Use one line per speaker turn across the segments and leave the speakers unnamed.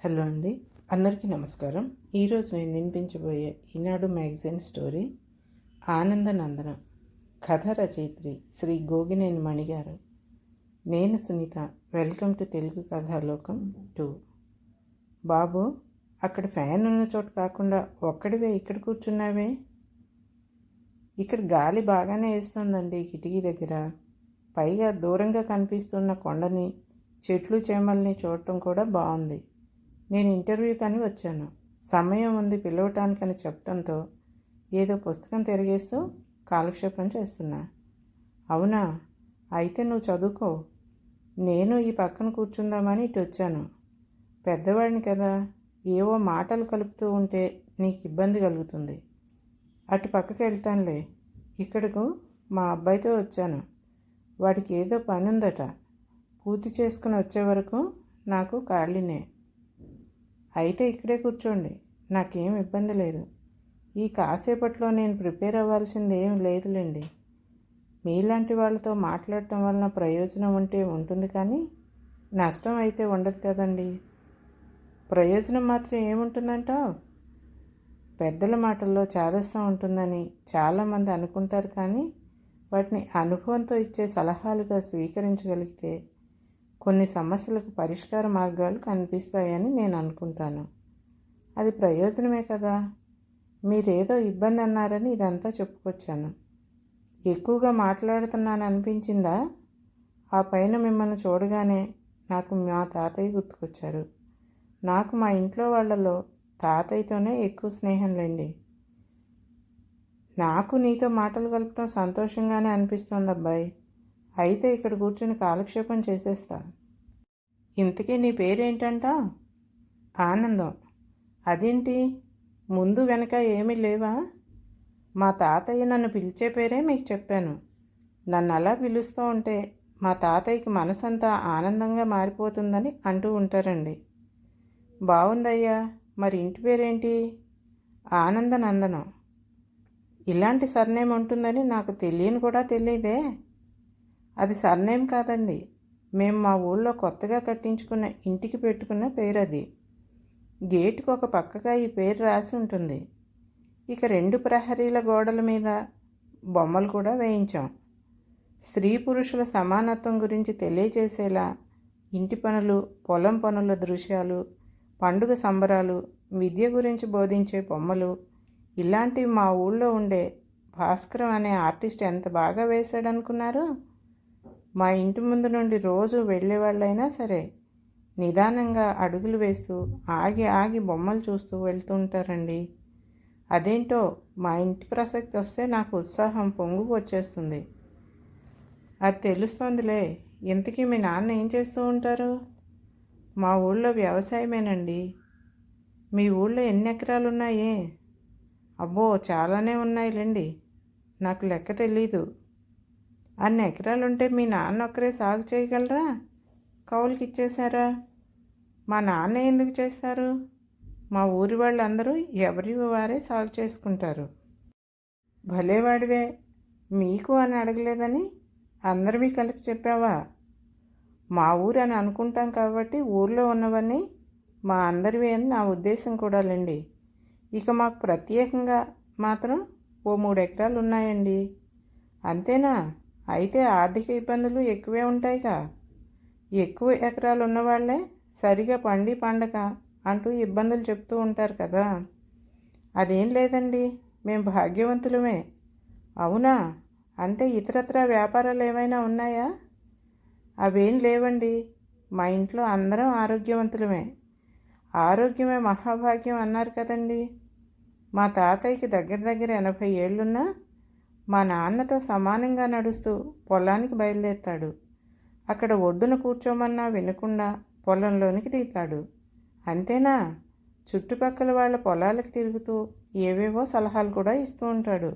Hello అండి, అందరికీ నమస్కారం. ఈరోజు నేను వినిపించబోయే ఈనాడు మ్యాగజైన్ స్టోరీ ఆనందనందన. కథ రచయిత్రి శ్రీ గోగినేని మణిగారు. నేను సునీత. Welcome to Telugu Kathalokam 2. బాబు, అక్కడ ఫ్యాన్ ఉన్న చోటు కాకుండా ఒక్కడివే ఇక్కడ కూర్చున్నావే? ఇక్కడ గాలి బాగానే వేస్తుందండి కిటికీ దగ్గర. పైగా దూరంగా కనిపిస్తున్న కొండని, చెట్లు చేమల్ని చూడటం కూడా బాగుంది. నేను ఇంటర్వ్యూ కానీ వచ్చాను. సమయం ఉంది పిలవటానికని చెప్పడంతో ఏదో పుస్తకం తిరిగేస్తూ కాలక్షేపం చేస్తున్నా. అవునా, అయితే నువ్వు చదువుకో. నేను ఈ పక్కన కూర్చుందామని ఇటు వచ్చాను. పెద్దవాడిని కదా, ఏవో మాటలు కలుపుతూ ఉంటే నీకు ఇబ్బంది కలుగుతుంది. అటు పక్కకి వెళ్తానులే. ఇక్కడకు మా అబ్బాయితో వచ్చాను. వాడికి ఏదో పని ఉందట. పూర్తి చేసుకుని వచ్చే వరకు నాకు ఖాళీనే. అయితే ఇక్కడే కూర్చోండి, నాకేం ఇబ్బంది లేదు. ఈ కాసేపట్లో నేను ప్రిపేర్ అవ్వాల్సింది ఏం లేదులేండి. మీలాంటి వాళ్ళతో మాట్లాడటం వలన ప్రయోజనం ఉంటే ఉంటుంది, కానీ నష్టం అయితే ఉండదు కదండి. ప్రయోజనం మాత్రం ఏముంటుందంటావు? పెద్దల మాటల్లో చాదస్తం ఉంటుందని చాలామంది అనుకుంటారు, కానీ వాటిని అనుభవంతో ఇచ్చే సలహాలుగా స్వీకరించగలిగితే కొన్ని సమస్యలకు పరిష్కార మార్గాలు కనిపిస్తాయని నేను అనుకుంటాను. అది ప్రయోజనమే కదా. మీరేదో ఇబ్బంది అన్నారని ఇదంతా చెప్పుకొచ్చాను. ఎక్కువగా మాట్లాడుతున్నాను అనిపించిందా? ఆ పైన మిమ్మల్ని చూడగానే నాకు మా తాతయ్య గుర్తుకొచ్చారు. నాకు మా ఇంట్లో వాళ్ళలో తాతయ్యతోనే ఎక్కువ స్నేహంలేండి. నాకు నీతో మాటలు కలపడం సంతోషంగానే అనిపిస్తోంది అబ్బాయి. అయితే ఇక్కడ కూర్చొని కాలక్షేపం చేసేస్తా. ఇంతకీ నీ పేరేంటంట? ఆనందం. అదేంటి, ముందు వెనక ఏమీ లేవా? మా తాతయ్య నన్ను పిలిచే పేరే మీకు చెప్పాను. నన్ను అలా పిలుస్తూ ఉంటే మా తాతయ్యకి మనసంతా ఆనందంగా మారిపోతుందని అంటూ ఉంటారండి. బాగుందయ్యా. మరి ఇంటి పేరేంటి? ఆనందనందనం. ఇలాంటి సర్నేమ్ ఉంటుందని నాకు తెలియని కూడా తెలియదే. అది సర్నేమ్ కాదండి, మేము మా ఊళ్ళో కొత్తగా కట్టించుకున్న ఇంటికి పెట్టుకున్న పేరు అది. గేటుకు ఒక పక్కగా ఈ పేరు రాసి ఉంటుంది. ఇక 2 ప్రహరీల గోడల మీద బొమ్మలు కూడా వేయించాం. స్త్రీ పురుషుల సమానత్వం గురించి తెలియజేసేలా ఇంటి పనులు, పొలం పనుల దృశ్యాలు, పండుగ సంబరాలు, విద్య గురించి బోధించే బొమ్మలు, ఇలాంటివి మా ఊళ్ళో ఉండే భాస్కరం అనే ఆర్టిస్ట్ ఎంత బాగా వేశాడనుకున్నారు. మా ఇంటి ముందు నుండి రోజు వెళ్ళేవాళ్ళైనా సరే నిదానంగా అడుగులు వేస్తూ ఆగి ఆగి బొమ్మలు చూస్తూ వెళ్తుంటారండి. అదేంటో మా ఇంటి ప్రసక్తి వస్తే నాకు ఉత్సాహం పొంగు వచ్చేస్తుంది. అది తెలుస్తోందిలే. ఇంతకీ మీ నాన్న ఏం చేస్తూ ఉంటారు? మా ఊళ్ళో వ్యవసాయమేనండి. మీ ఊళ్ళో ఎన్ని ఎకరాలు ఉన్నాయే? అబ్బో, చాలానే ఉన్నాయిలేండి. నాకు లెక్క తెలీదు. అన్ని ఎకరాలుంటే మీ నాన్న ఒక్కరే సాగు చేయగలరా? కౌలుకి ఇచ్చేశారా? మా నాన్న ఎందుకు చేస్తారు? మా ఊరి వాళ్ళందరూ ఎవరి వారే సాగు చేసుకుంటారు. భలేవాడివే, మీకు అని అడగలేదని అందరివి కలిపి చెప్పావా? మా ఊరు అని అనుకుంటాం కాబట్టి ఊర్లో ఉన్నవన్నీ మా అందరివి అని నా ఉద్దేశం కూడా లేండి. ఇక మాకు ప్రత్యేకంగా మాత్రం ఓ 3 ఎకరాలు ఉన్నాయండి. అంతేనా? అయితే ఆర్థిక ఇబ్బందులు ఎక్కువే ఉంటాయిగా. ఎక్కువ ఎకరాలు ఉన్నవాళ్లే సరిగా పండక అంటూ ఇబ్బందులు చెప్తూ ఉంటారు కదా. అదేం లేదండి, మేము భాగ్యవంతులమే. అవునా? అంటే ఇతరత్రా వ్యాపారాలు ఏమైనా ఉన్నాయా? అవేం లేవండి. మా ఇంట్లో అందరం ఆరోగ్యవంతులమే. ఆరోగ్యమే మహాభాగ్యం అన్నారు కదండి. మా తాతయ్యకి దగ్గర 80 ఏళ్ళున్నా మా నాన్నతో సమానంగా నడుస్తూ పొలానికి బయలుదేరుతాడు. అక్కడ ఒడ్డున కూర్చోమన్నా వినకుండా పొలంలోనికి దిగుతాడు. అంతేనా? చుట్టుపక్కల వాళ్ళ పొలాలకు తిరుగుతూ ఏవేవో సలహాలు కూడా ఇస్తూ ఉంటాడు.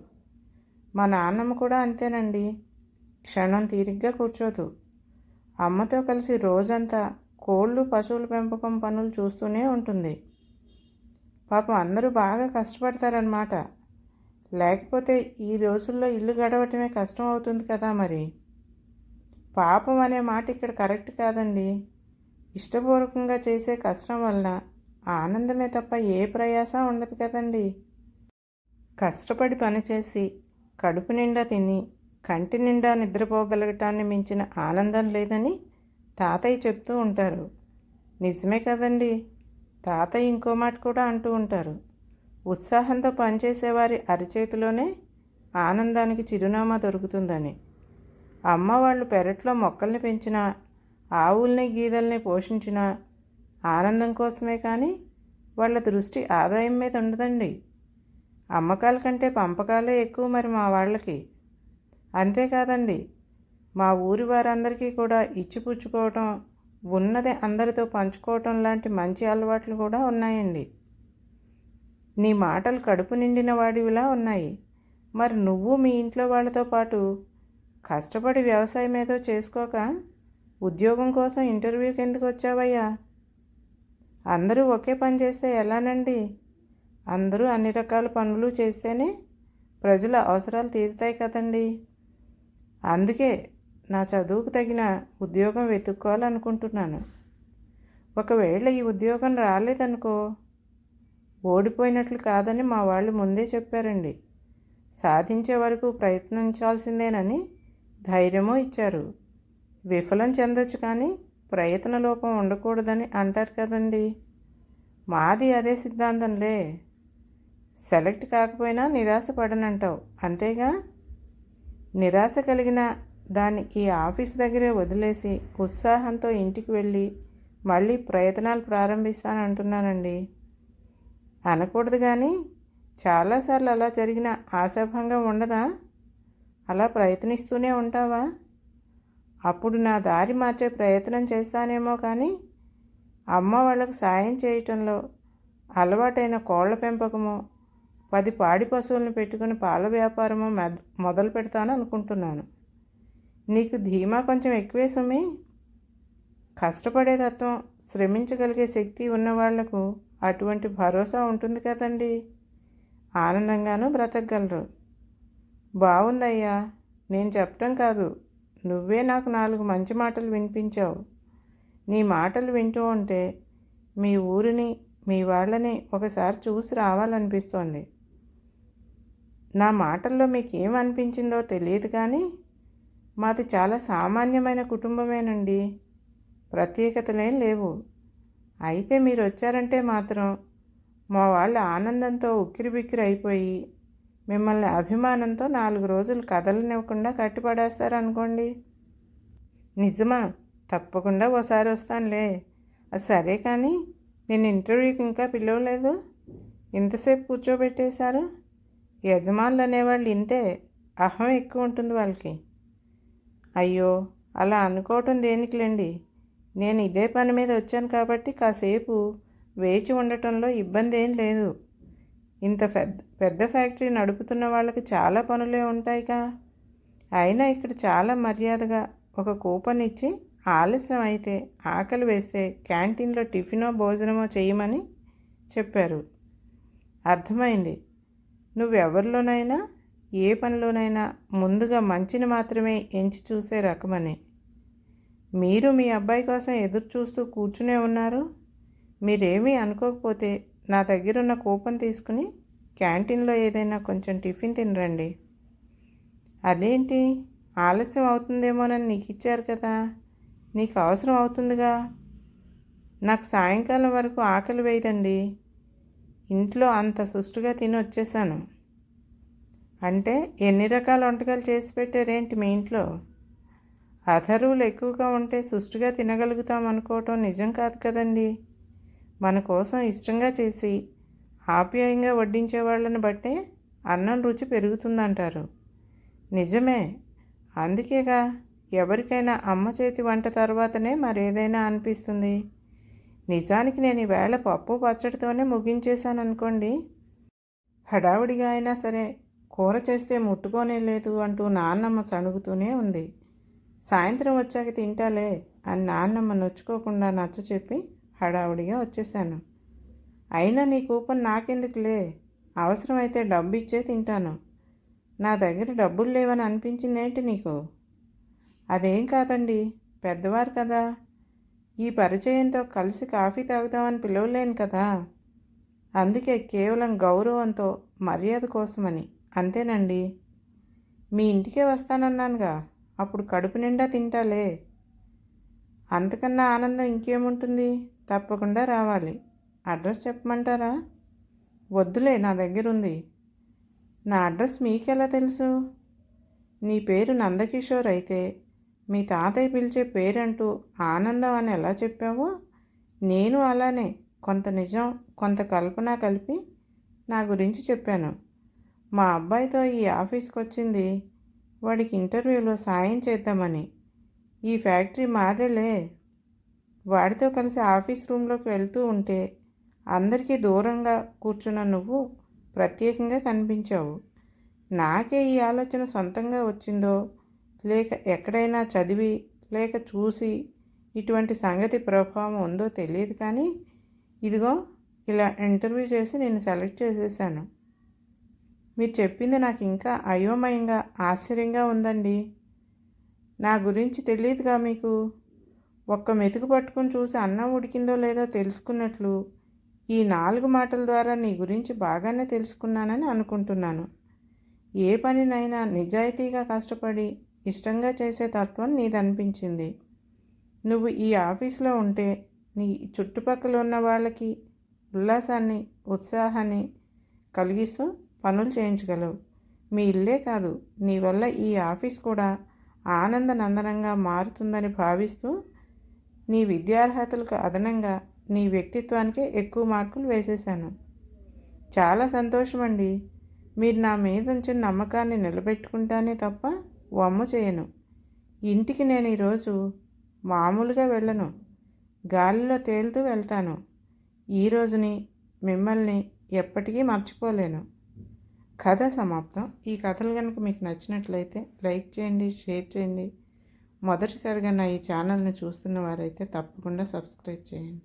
మా నాన్నమ్మ కూడా అంతేనండి. క్షణం తీరిగ్గా కూర్చోదు. అమ్మతో కలిసి రోజంతా కోళ్ళు, పశువుల పెంపకం పనులు చూస్తూనే ఉంటుంది. పాపం అందరూ బాగా కష్టపడతారన్నమాట. లేకపోతే ఈ రోజుల్లో ఇల్లు గడవటమే కష్టం అవుతుంది కదా. మరి పాపం అనే మాట ఇక్కడ కరెక్ట్ కాదండి. ఇష్టపూర్వకంగా చేసే కష్టం వలన ఆనందమే తప్ప ఏ ప్రయాస ఉండదు కదండి. కష్టపడి పనిచేసి కడుపు నిండా తిని కంటి నిండా నిద్రపోగలగటాన్ని మించిన ఆనందం లేదని తాతయ్య చెప్తూ ఉంటారు. నిజమే కదండి. తాతయ్య ఇంకో మాట కూడా అంటూ ఉంటారు. ఉత్సాహంతో పనిచేసేవారి అరచేతిలోనే ఆనందానికి చిరునామా దొరుకుతుందని. అమ్మ వాళ్ళు పెరట్లో మొక్కల్ని పెంచినా, ఆవుల్ని గీదల్ని పోషించినా ఆనందం కోసమే కానీ వాళ్ళ దృష్టి ఆదాయం మీద ఉండదండి. అమ్మకాల కంటే పంపకాలే ఎక్కువ మరి మా వాళ్ళకి. అంతేకాదండి, మా ఊరి వారందరికీ కూడా ఇచ్చిపుచ్చుకోవటం, ఉన్నది అందరితో పంచుకోవటం లాంటి మంచి అలవాట్లు కూడా ఉన్నాయండి. నీ మాటలు కడుపు నిండిన వాడివిలా ఉన్నాయి. మరి నువ్వు మీ ఇంట్లో వాళ్ళతో పాటు కష్టపడి వ్యవసాయం ఏదో చేసుకోక ఉద్యోగం కోసం ఇంటర్వ్యూకి ఎందుకు వచ్చావయ్యా? అందరూ ఒకే పని చేస్తే ఎలానండి? అందరూ అన్ని రకాల పనులు చేస్తేనే ప్రజల అవసరాలు తీరుతాయి కదండి. అందుకే నా చదువుకు తగిన ఉద్యోగం వెతుక్కోవాలనుకుంటున్నాను. ఒకవేళ ఈ ఉద్యోగం రాలేదనుకో, ఓడిపోయినట్లు కాదని మా వాళ్ళు ముందే చెప్పారండి. సాధించే వరకు ప్రయత్నించాల్సిందేనని ధైర్యమూ ఇచ్చారు. విఫలం చెందొచ్చు కానీ ప్రయత్న లోపం ఉండకూడదని అంటారు కదండి. మాది అదే సిద్ధాంతంలే. సెలెక్ట్ కాకపోయినా నిరాశ పడనంటావు, అంతేగా. నిరాశ కలిగిన దాన్ని ఈ ఆఫీస్ దగ్గరే వదిలేసి ఉత్సాహంతో ఇంటికి వెళ్ళి మళ్ళీ ప్రయత్నాలు ప్రారంభిస్తానంటున్నానండి. అనకూడదు కానీ చాలాసార్లు అలా జరిగిన ఆశాభంగం ఉండదా? అలా ప్రయత్నిస్తూనే ఉంటావా? అప్పుడు నా దారి మార్చే ప్రయత్నం చేస్తానేమో కానీ అమ్మ వాళ్ళకు సాయం చేయటంలో అలవాటైన కోళ్ల పెంపకమో 10 పాడి పశువులను పెట్టుకుని పాల వ్యాపారమో మొదలు పెడతాను అనుకుంటున్నాను. నీకు ధీమా కొంచెం ఎక్కువే సుమి. కష్టపడే తత్వం, శ్రమించగలిగే శక్తి ఉన్నవాళ్లకు అటువంటి భరోసా ఉంటుంది కదండి. ఆనందంగానూ బ్రతకగలరు. బాగుందయ్యా. నేను చెప్పటం కాదు, నువ్వే నాకు 4 మంచి మాటలు వినిపించావు. నీ మాటలు వింటూ ఉంటే మీ ఊరిని, మీ వాళ్ళని ఒకసారి చూసి రావాలనిపిస్తోంది. నా మాటల్లో మీకేం అనిపించిందో తెలియదు కానీ మాది చాలా సామాన్యమైన కుటుంబమేనండి. ప్రత్యేకతలేం లేవు. అయితే మీరు వచ్చారంటే మాత్రం మా వాళ్ళు ఆనందంతో ఉక్కిరిబిక్కిరి అయిపోయి మిమ్మల్ని అభిమానంతో 4 రోజులు కదలనివ్వకుండా కట్టిపడేస్తారనుకోండి. నిజమా? తప్పకుండా ఓసారి వస్తానులే. అది సరే కానీ నేను ఇంటర్వ్యూకి ఇంకా పిలవలేదు. ఇంతసేపు కూర్చోబెట్టేశారు. యజమానులు అనేవాళ్ళు ఇంతే, అహం ఎక్కువ ఉంటుంది వాళ్ళకి. అయ్యో, అలా అనుకోవటం దేనికిలేండి. నేను ఇదే పని మీద వచ్చాను కాబట్టి కాసేపు వేచి ఉండటంలో ఇబ్బంది ఏం లేదు. ఇంత పెద్ద ఫ్యాక్టరీ నడుపుతున్న వాళ్ళకి చాలా పనులే ఉంటాయిగా. అయినా ఇక్కడ చాలా మర్యాదగా ఒక కూపన్ ఇచ్చి ఆలస్యం అయితే, ఆకలి వేస్తే క్యాంటీన్లో టిఫినో భోజనమో చేయమని చెప్పారు. అర్థమైంది. నువ్వెవరిలోనైనా ఏ పనిలోనైనా ముందుగా మంచిని మాత్రమే ఎంచి చూసే రకమని. మీరు మీ అబ్బాయి కోసం ఎదురు చూస్తూ కూర్చునే ఉన్నారు. మీరేమీ అనుకోకపోతే నా దగ్గరున్న కూపన్ తీసుకుని క్యాంటీన్లో ఏదైనా కొంచెం టిఫిన్ తినరండి. అదేంటి, ఆలస్యం అవుతుందేమోనని నీకు ఇచ్చారు కదా, నీకు అవసరం అవుతుందిగా. నాకు సాయంకాలం వరకు ఆకలి వేయదండి. ఇంట్లో అంత సుష్టుగా తిని వచ్చేసాను. అంటే ఎన్ని రకాల వంటకాలు చేసి పెట్టారేంటి మీ ఇంట్లో? అథర్వులు ఎక్కువగా ఉంటే సుష్టుగా తినగలుగుతాం అనుకోవటం నిజం కాదు కదండి. మన కోసం ఇష్టంగా చేసి ఆప్యాయంగా వడ్డించే వాళ్ళని బట్టే అన్నం రుచి పెరుగుతుందంటారు. నిజమే. అందుకేగా ఎవరికైనా అమ్మ చేతి వంట తర్వాతనే మరేదైనా అనిపిస్తుంది. నిజానికి నేను ఈవేళ పప్పు పచ్చడితోనే ముగించేశాను అనుకోండి. హడావుడిగా అయినా సరే కూర చేస్తే ముట్టుకోనే లేదు అంటూ నాన్నమ్మ సణుగుతూనే ఉంది. సాయంత్రం వచ్చాక తింటాలే అని నాన్నమ్మ నొచ్చుకోకుండా నచ్చ చెప్పి హడావుడిగా వచ్చేసాను. అయినా నీ కూపన్ నాకెందుకులే, అవసరమైతే డబ్బు ఇచ్చే తింటాను. నా దగ్గర డబ్బులు లేవని అనిపించిందేంటి నీకు? అదేం కాదండి, పెద్దవారు కదా, ఈ పరిచయంతో కలిసి కాఫీ తాగుదామని పిలవలేను కదా. అందుకే కేవలం గౌరవంతో మర్యాద కోసమని. అంతేనండి. మీ ఇంటికే వస్తానన్నానుగా, అప్పుడు కడుపు నిండా తింటాలే. అంతకన్నా ఆనందం ఇంకేముంటుంది. తప్పకుండా రావాలి. అడ్రస్ చెప్పమంటారా? వద్దులే, నా దగ్గర ఉంది. నా అడ్రస్ మీకెలా తెలుసు? నీ పేరు నందకిషోర్ అయితే మీ తాతయ్య పిలిచే పేరంటూ ఆనందం అని ఎలా చెప్పావో, నేను అలానే కొంత నిజం కొంత కల్పన కలిపి నా గురించి చెప్పాను. మా అబ్బాయితో ఈ ఆఫీస్కి వచ్చింది వాడికి ఇంటర్వ్యూలో సాయం చేద్దామని. ఈ ఫ్యాక్టరీ మాదేలే. వాడితో కలిసి ఆఫీస్ రూమ్లోకి వెళ్తూ ఉంటే అందరికీ దూరంగా కూర్చున్న నువ్వు ప్రత్యేకంగా కనిపించావు. నాకే ఈ ఆలోచన సొంతంగా వచ్చిందో లేక ఎక్కడైనా చదివి లేక చూసి ఇటువంటి సంగతి ప్రభావం ఉందో తెలియదు, కానీ ఇదిగో ఇలా ఇంటర్వ్యూ చేసి నేను సెలెక్ట్ చేసేసాను. మీరు చెప్పింది నాకు ఇంకా అయోమయంగా ఆశ్చర్యంగా ఉందండి. నా గురించి తెలియదుగా మీకు. ఒక్క మెతుకు పట్టుకుని చూసి అన్నం ఉడికిందో లేదో తెలుసుకున్నట్లు ఈ 4 మాటల ద్వారా నీ గురించి బాగానే తెలుసుకున్నానని అనుకుంటున్నాను. ఏ పనినైనా నిజాయితీగా కష్టపడి ఇష్టంగా చేసే తత్వం నీదనిపించింది. నువ్వు ఈ ఆఫీస్లో ఉంటే నీ చుట్టుపక్కల ఉన్న వాళ్ళకి ఉల్లాసాన్ని ఉత్సాహాన్ని కలిగిస్తూ పనులు చేయించగలవు. మీ ఇల్లే కాదు, నీ వల్ల ఈ ఆఫీస్ కూడా ఆనందనందనంగా మారుతుందని భావిస్తూ నీ విద్యార్హతలకు అదనంగా నీ వ్యక్తిత్వానికే ఎక్కువ మార్కులు వేసేశాను. చాలా సంతోషమండి. మీరు నా మీద ఉంచిన నమ్మకాన్ని నిలబెట్టుకుంటానే తప్ప వమ్ము చేయను. ఇంటికి నేను ఈరోజు మామూలుగా వెళ్ళను, గాలిలో తేలుతూ వెళ్తాను. ఈ రోజుని మిమ్మల్ని ఎప్పటికీ మర్చిపోలేను. కథ సమాప్తం. ఈ కథలు కనుక మీకు నచ్చినట్లయితే లైక్ చేయండి, షేర్ చేయండి. మొదటిసారిగా నా ఈ ఛానల్ని చూస్తున్న వారైతే తప్పకుండా సబ్స్క్రైబ్ చేయండి.